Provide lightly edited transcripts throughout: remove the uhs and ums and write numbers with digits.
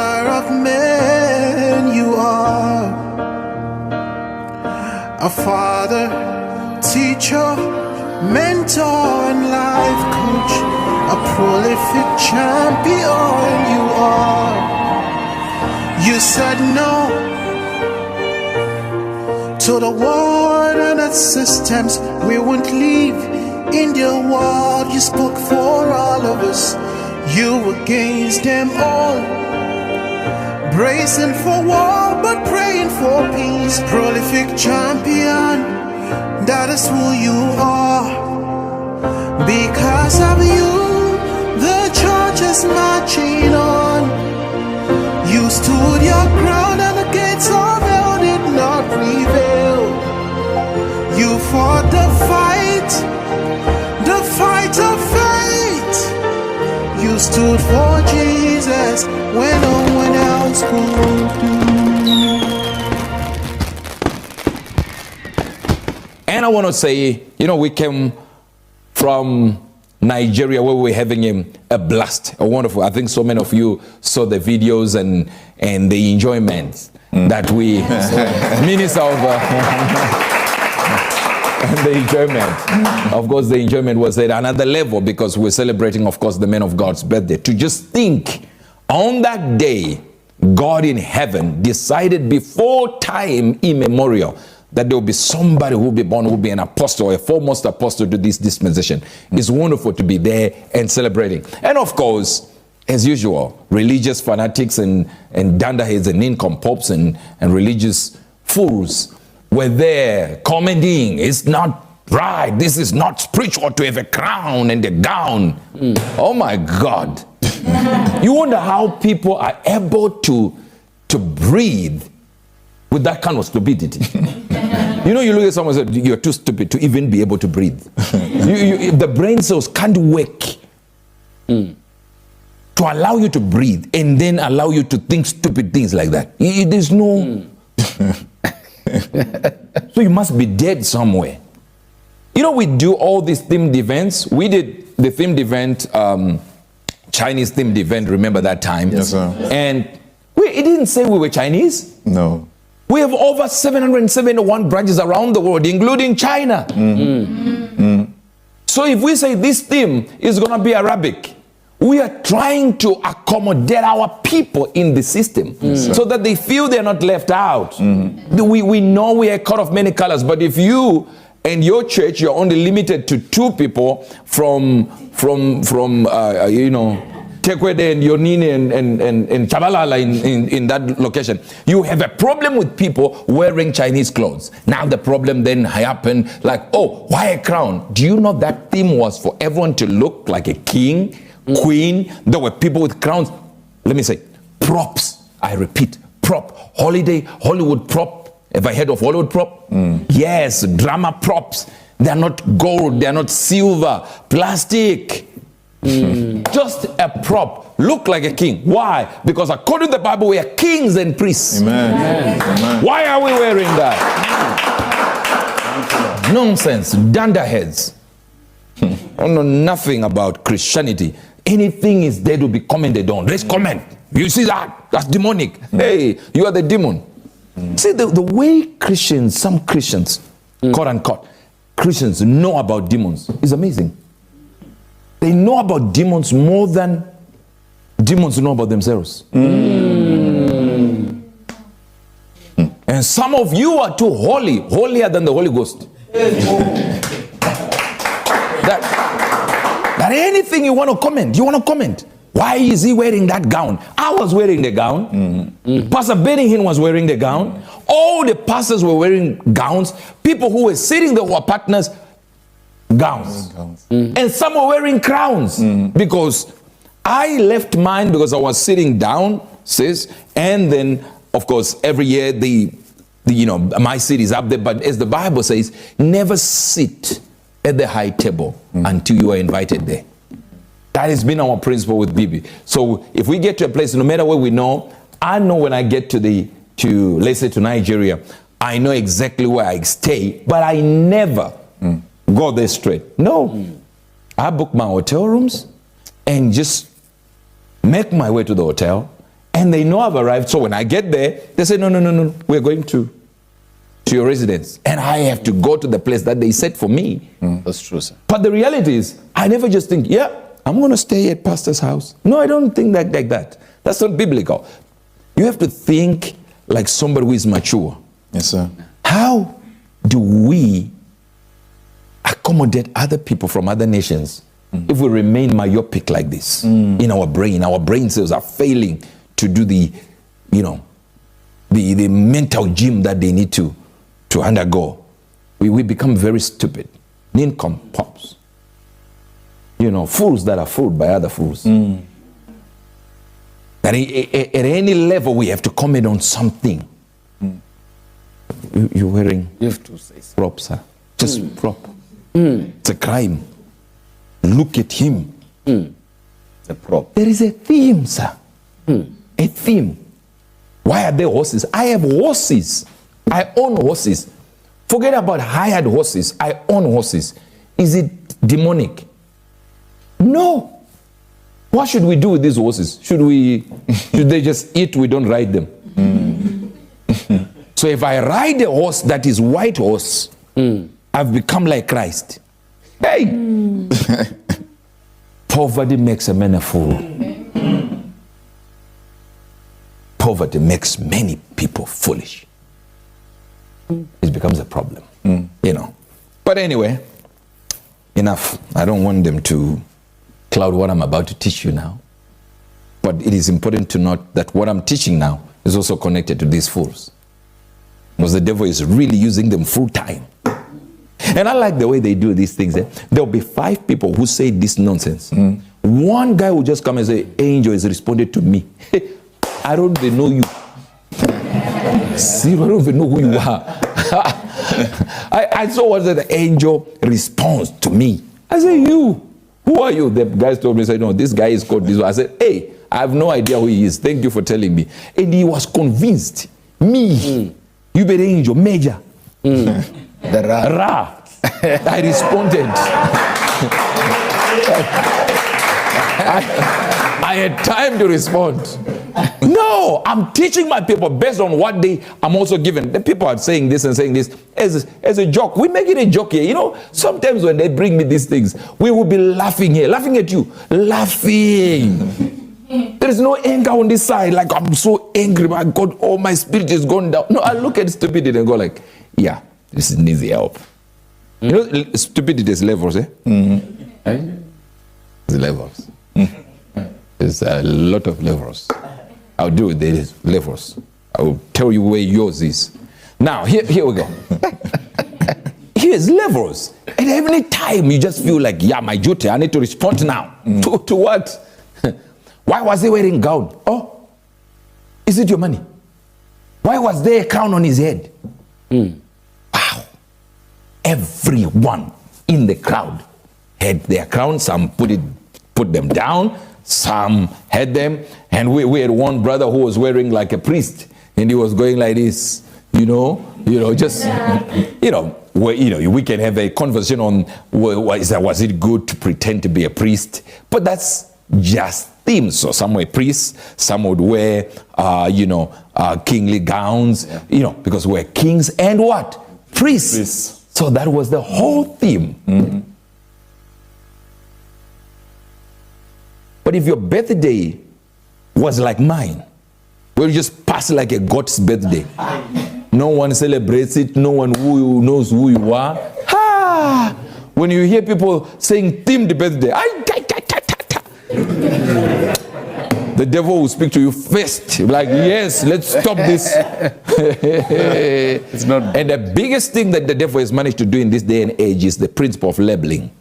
father of men you are. A father, teacher, mentor and life coach. A prolific champion you are. You said no to the world and its systems. We won't live in the world. You spoke for all of us. You against them all. Bracing for war but praying for peace. Prolific champion, that is who you are. Because of you, the church is marching on. You stood your ground and the gates of hell did not prevail. You fought the fight of faith. You stood for Jesus when no one else could do. And I want to say, we came from Nigeria where we're having a blast, a wonderful. I think so many of you saw the videos and the enjoyment that we minister of. And the enjoyment, of course, the enjoyment was at another level because we're celebrating, of course, the man of God's birthday. To just think, on that day, God in heaven decided before time immemorial that there will be somebody who will be born, who will be an apostle, a foremost apostle to this dispensation. It's wonderful to be there and celebrating. And of course, as usual, religious fanatics and dunderheads and nincompoops and religious fools were there commenting, it's not right, this is not spiritual to have a crown and a gown. Oh my God. You wonder how people are able to breathe with that kind of stupidity. You look at someone and say, you're too stupid to even be able to breathe. The brain cells can't work to allow you to breathe and then allow you to think stupid things like that. There's no... So you must be dead somewhere. We do all these themed events. We did the themed event, Chinese themed event, remember that time? Yes, sir. And it didn't say we were Chinese. No. We have over 771 branches around the world, including China. So if we say this theme is going to be Arabic, we are trying to accommodate our people in the system so that they feel they're not left out. We know we are a coat of many colors, but if you and your church, you're only limited to 2 people from Tekwede and Yonini and Chabalala in that location, you have a problem with people wearing Chinese clothes. Now the problem then happened like, oh, why a crown? Do you know that theme was for everyone to look like a king? Queen? There were people with crowns. Let me say, props. I repeat, prop. Hollywood prop. Have I heard of Hollywood prop? Yes, drama props. They are not gold, they are not silver, plastic. Just a prop. Look like a king. Why? Because according to the Bible, we are kings and priests. Amen. Amen. Why are we wearing that? Nonsense. Dunderheads. I know nothing about Christianity. Anything is there to be commented on. Let's comment. You see that? That's demonic. Hey, you are the demon. See, the way Christians, some Christians, quote unquote, Christians know about demons is amazing. They know about demons more than demons know about themselves. And some of you are too holy, holier than the Holy Ghost. That anything you want to comment. Why is he wearing that gown? I was wearing the gown. Pastor Benny was wearing the gown. All the pastors were wearing gowns. People who were sitting there were partners, gowns. And some were wearing crowns. Because I left mine because I was sitting down, sis, and then, of course, every year my seat is up there. But as the Bible says, never sit at the high table until you are invited there. That has been our principle with Bibi. So if we get to a place, no matter where we know, I know when I get to let's say to Nigeria, I know exactly where I stay, but I never go there straight. No. I book my hotel rooms and just make my way to the hotel And they know I've arrived. So when I get there, they say, no, we're going to your residence. And I have to go to the place that they set for me. That's true, sir. But the reality is, I never just think, yeah, I'm going to stay at pastor's house. No, I don't think like that. That's not biblical. You have to think like somebody who is mature. Yes, sir. How do we accommodate other people from other nations if we remain myopic like this in our brain? Our brain cells are failing to do the mental gym that they need to undergo. We become very stupid, nincompoops. Fools that are fooled by other fools. And at any level, we have to comment on something. You're wearing You have to say so. prop, sir. Just prop. It's a crime. Look at him. It's a prop. There is a theme, sir. A theme. Why are there horses? I have horses. I own horses. Forget about hired horses. I own horses. Is it demonic? No. What should we do with these horses? Should they just eat? We don't ride them. So if I ride a horse that is white horse, I've become like Christ. Hey! Poverty makes a man a fool. Poverty makes many people foolish. It becomes a problem, But anyway, enough. I don't want them to cloud what I'm about to teach you now. But it is important to note that what I'm teaching now is also connected to these fools. Because the devil is really using them full time. And I like the way they do these things. There'll be 5 people who say this nonsense. One guy will just come and say, angel has responded to me. I don't even know you. See, I don't even know who you are. I saw what the angel responds to me. I said, you, who are you? The guys told me, said, no, this guy is called this one. I said, hey, I have no idea who he is. Thank you for telling me. And he was convinced. Me, you be the angel, major. The Ra. I responded. I had time to respond. No, I'm teaching my people based on what I'm also given. The people are saying this and saying this as a joke. We make it a joke here. Sometimes when they bring me these things, we will be laughing here, laughing at you, laughing. There is no anger on this side. Like, I'm so angry, my God, oh, my spirit is gone down. No, I look at stupidity and go like, yeah, this needs help. Stupidity is levels, eh? It's levels. There's a lot of levels. I'll do it. There is levels. I will tell you where yours is. Now, here we go. Here's levels. At every time you just feel like, yeah, my duty, I need to respond now. To what? Why was he wearing gown? Oh, is it your money? Why was there a crown on his head? Wow. Everyone in the crowd had their crown. Some put them down. Some had them. And we had one brother who was wearing like a priest. And he was going like this, we can have a conversation on was it good to pretend to be a priest? But that's just themes. So some were priests, some would wear, kingly gowns, because we're kings and what? Priests. So that was the whole theme. But if your birthday was like mine, where you just pass like a God's birthday, no one celebrates it, no one who knows who you are. When you hear people saying themed birthday, the devil will speak to you first. Like, yes, let's stop this. It's not. And the biggest thing that the devil has managed to do in this day and age is the principle of labeling.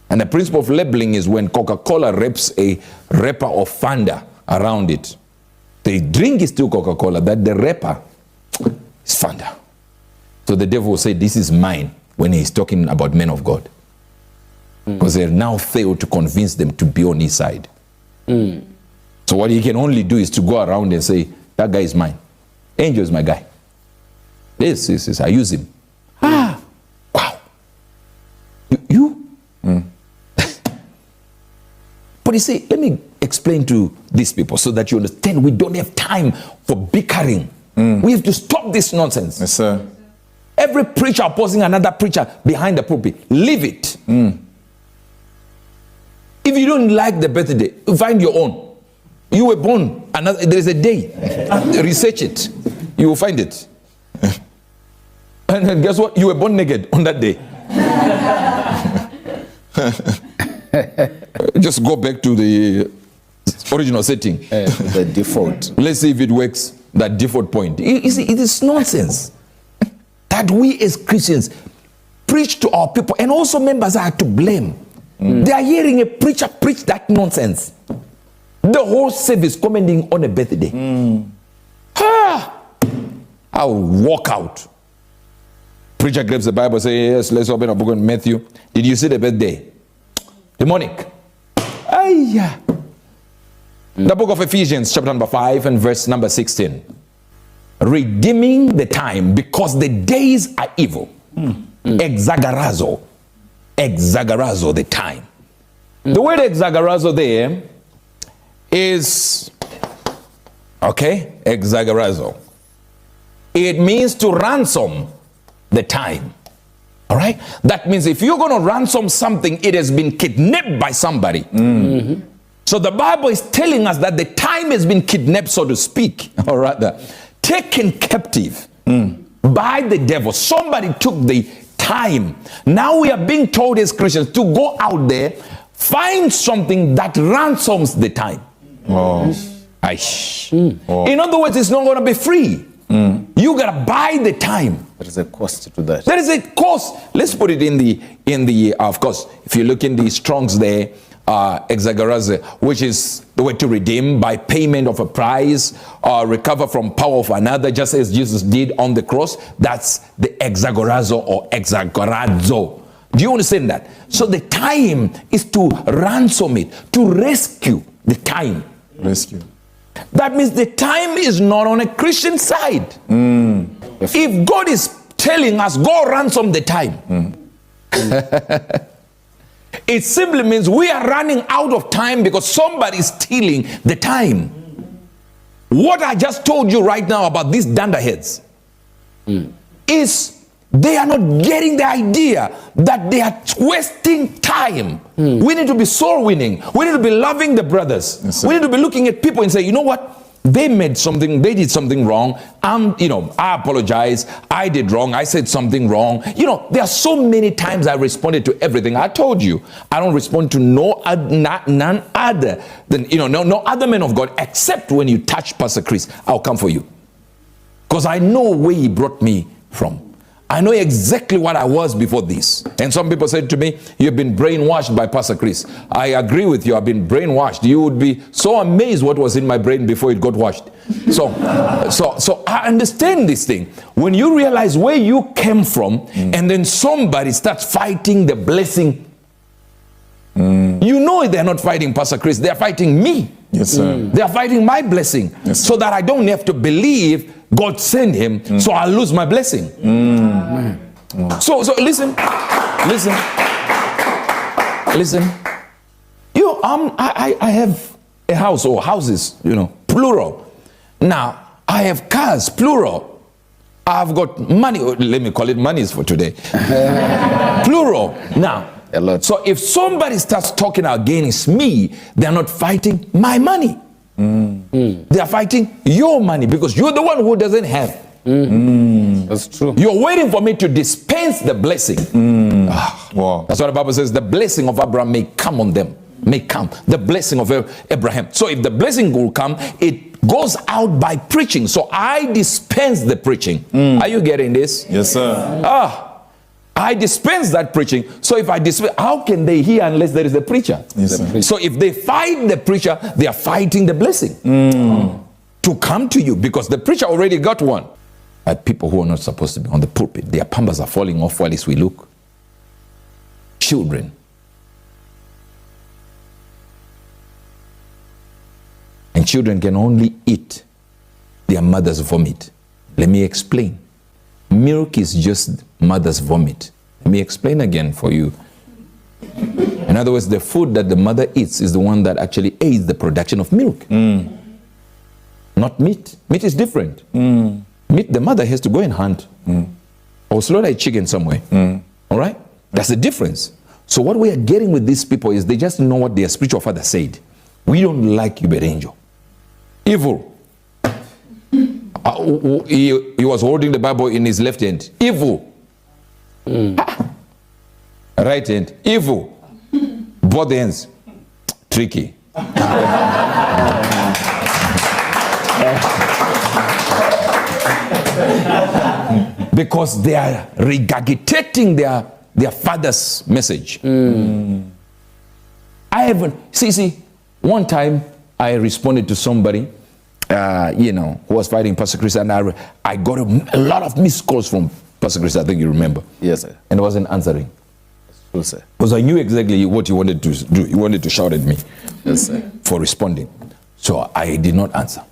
And the principle of labeling is when Coca-Cola wraps a wrapper of Fanta around it. The drink is still Coca-Cola, that the wrapper is Fanta. So the devil will say, this is mine, when he's talking about men of God. Because they now failed to convince them to be on his side. So what he can only do is to go around and say, that guy is mine. Angel is my guy. This, I use him. Wow. You? But you see, let me explain to these people so that you understand we don't have time for bickering. We have to stop this nonsense. Yes, sir. Every preacher opposing another preacher behind the pulpit, leave it. If you don't like the birthday, find your own. You were born, there is a day. Research it. You will find it. And guess what? You were born naked on that day. Just go back to the original setting. The default. Let's see if it works, that default point. You see, it is nonsense that we as Christians preach to our people, and also members are to blame. They are hearing a preacher preach that nonsense. The whole service commenting on a birthday. I'll walk out. Preacher grabs the Bible, say, yes, let's open a book in Matthew. Did you see the birthday? Demonic. The book of Ephesians, chapter number 5 and verse number 16. Redeeming the time because the days are evil. Exagerazo. Exagerazo, the time. The word exagerazo there is, okay, exagerazo. It means to ransom the time. All right? That means if you're going to ransom something, it has been kidnapped by somebody. So the Bible is telling us that the time has been kidnapped, so to speak, or rather, taken captive by the devil. Somebody took the time. Now we are being told as Christians to go out there, find something that ransoms the time. In other words, it's not going to be free. You got to buy the time. There is a cost to that. There is a cost. Let's put it in the of course, if you look in the Strongs there, exageraze, which is the way to redeem by payment of a price, or recover from power of another, just as Jesus did on the cross. That's the exagerazo or exagerazo. Do you understand that? So the time is to ransom it, to rescue the time. Rescue. That means the time is not on a Christian side. If God is telling us, go ransom the time, it simply means we are running out of time because somebody is stealing the time. What I just told you right now about these dunderheads is they are not getting the idea that they are wasting time. We need to be soul winning. We need to be loving the brothers. Yes, we need to be looking at people and say, you know what? They did something wrong. I apologize. I did wrong. I said something wrong. There are so many times I responded to everything. I told you, I don't respond to none other than, no other man of God, except when you touch Pastor Chris, I'll come for you. Because I know where he brought me from. I know exactly what I was before this. And some people said to me, you've been brainwashed by Pastor Chris. I agree with you. I've been brainwashed. You would be so amazed what was in my brain before it got washed. So I understand this thing. When you realize where you came from, and then somebody starts fighting the blessing, you know they're not fighting Pastor Chris. They're fighting me. Yes, sir. They are fighting my blessing, so that I don't have to believe God sent him, so I'll lose my blessing. So listen. I have a house or houses, plural. Now I have cars, plural. I've got money. Let me call it monies for today. Plural. Now. A lot. So if somebody starts talking against me, they're not fighting my money. They are fighting your money because you're the one who doesn't have. That's true. You're waiting for me to dispense the blessing. Wow. That's what the Bible says. The blessing of Abraham may come on them. May come. The blessing of Abraham. So if the blessing will come, it goes out by preaching. So I dispense the preaching. Are you getting this? Yes, sir. I dispense that preaching. So if I dispense, how can they hear unless there is a preacher? Yes, sir. So if they fight the preacher, they are fighting the blessing to come to you, because the preacher already got one. People who are not supposed to be on the pulpit, their pambas are falling off while we look. Children. And children can only eat their mother's vomit. Let me explain. Milk is just mother's vomit. Let me explain again for you. In other words, the food that the mother eats is the one that actually aids the production of milk. Not meat. Meat is different. Meat, the mother has to go and hunt or slaughter a chicken somewhere. All right? That's the difference. So what we are getting with these people is they just know what their spiritual father said. We don't like you, angel. Evil. He was holding the Bible in his left hand. Evil. Right hand. Evil. Both hands. Tricky. Because they are regurgitating their father's message. I haven't, see, one time I responded to somebody, who was fighting Pastor Chris, and I got a lot of missed calls from Pastor Chris, I think you remember. Yes, sir. And I wasn't answering. That's true, sir. Because I knew exactly what you wanted to do. You wanted to shout at me. Yes, sir. For responding. So I did not answer.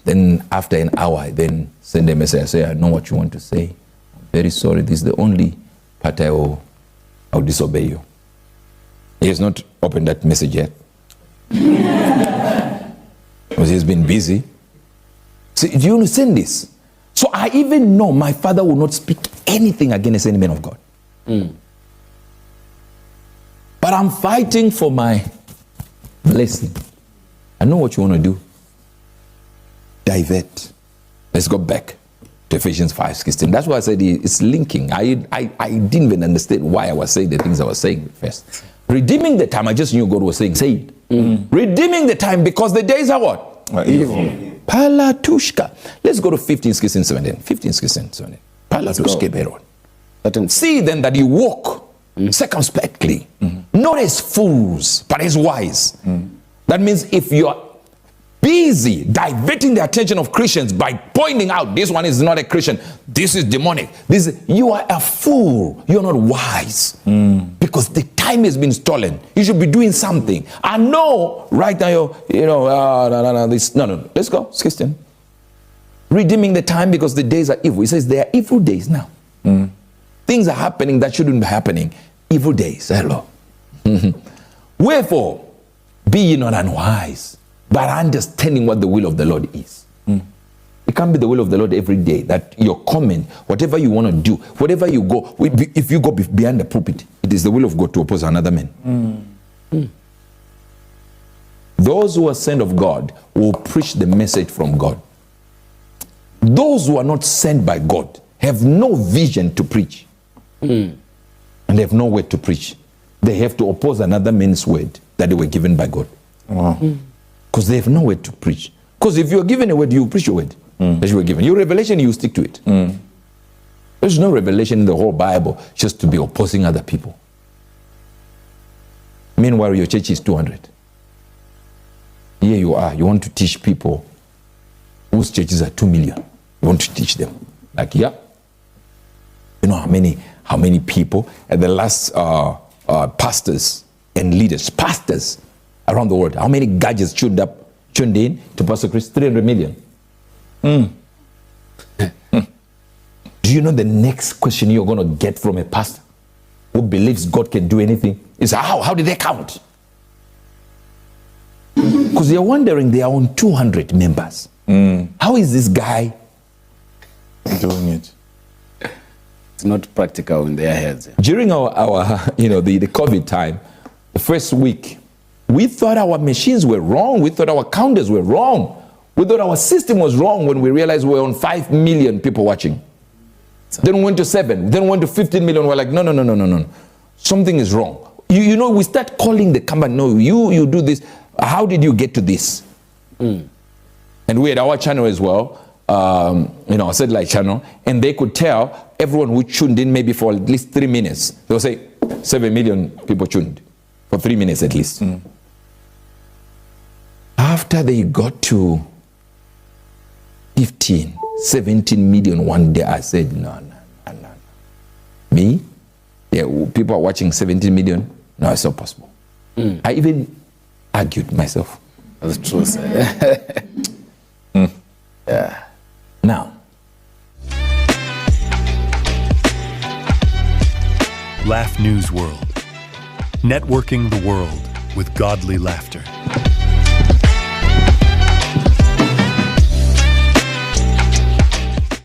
Then after an hour, I then send a message. I say, I know what you want to say. I'm very sorry. This is the only part I'll disobey you. He has not opened that message yet. Because he's been busy. So do you understand this? So I even know my father will not speak anything against any man of God. But I'm fighting for my blessing. I know what you want to do. Divert. Let's go back to Ephesians 5:16. That's why I said it's linking. I didn't even understand why I was saying the things I was saying first. Redeeming the time, I just knew God was saying, say it. Redeeming the time because the days are what? Evil. Palatushka. Let's go to 15:17. 15:17. Palatushka Beron. See then that you walk circumspectly, not as fools, but as wise. That means if you're busy diverting the attention of Christians by pointing out this one is not a Christian, this is demonic, you are a fool, you're not wise, because the time has been stolen. You should be doing something. I know right now no, let's go 16. Redeeming the time because the days are evil. He says there are evil days now. Things are happening that shouldn't be happening. Evil days. Hello. Wherefore be ye not unwise, but understanding what the will of the Lord is. It can't be the will of the Lord every day that your comment, whatever you want to do, whatever you go, if you go behind the pulpit, it is the will of God to oppose another man. Those who are sent of God will preach the message from God. Those who are not sent by God have no vision to preach. And they have no word to preach. They have to oppose another man's word that they were given by God. Because they have no word to preach. Because if you are given a word, you preach your word that you were given. Your revelation, you stick to it. There's no revelation in the whole Bible just to be opposing other people. Meanwhile, your church is 200. Here you are. You want to teach people whose churches are 2 million. You want to teach them. Like, yeah. You know how many people at the last pastors and leaders, pastors around the world, how many gadgets tuned in to Pastor Chris? 300 million. Do you know the next question you're going to get from a pastor who believes God can do anything is how did they count? Because they're wondering they are on 200 members. How is this guy doing it? It's not practical in their heads. During our the COVID time, the first week, we thought our machines were wrong. We thought our counters were wrong. We thought our system was wrong when we realized we were on 5 million people watching. Then we went to 7, then we went to 15 million. We're like, no. Something is wrong. We start calling the company, no, you do this. How did you get to this? And we had our channel as well, a satellite channel, and they could tell everyone who tuned in maybe for at least 3 minutes. They'll say 7 million people tuned for 3 minutes at least. After they got to 15, 17 million one day, I said, no. Me? Yeah, people are watching 17 million? No, it's not possible. I even argued myself. That's true, sir. Yeah. Now. Laugh News World. networking the world with godly laughter.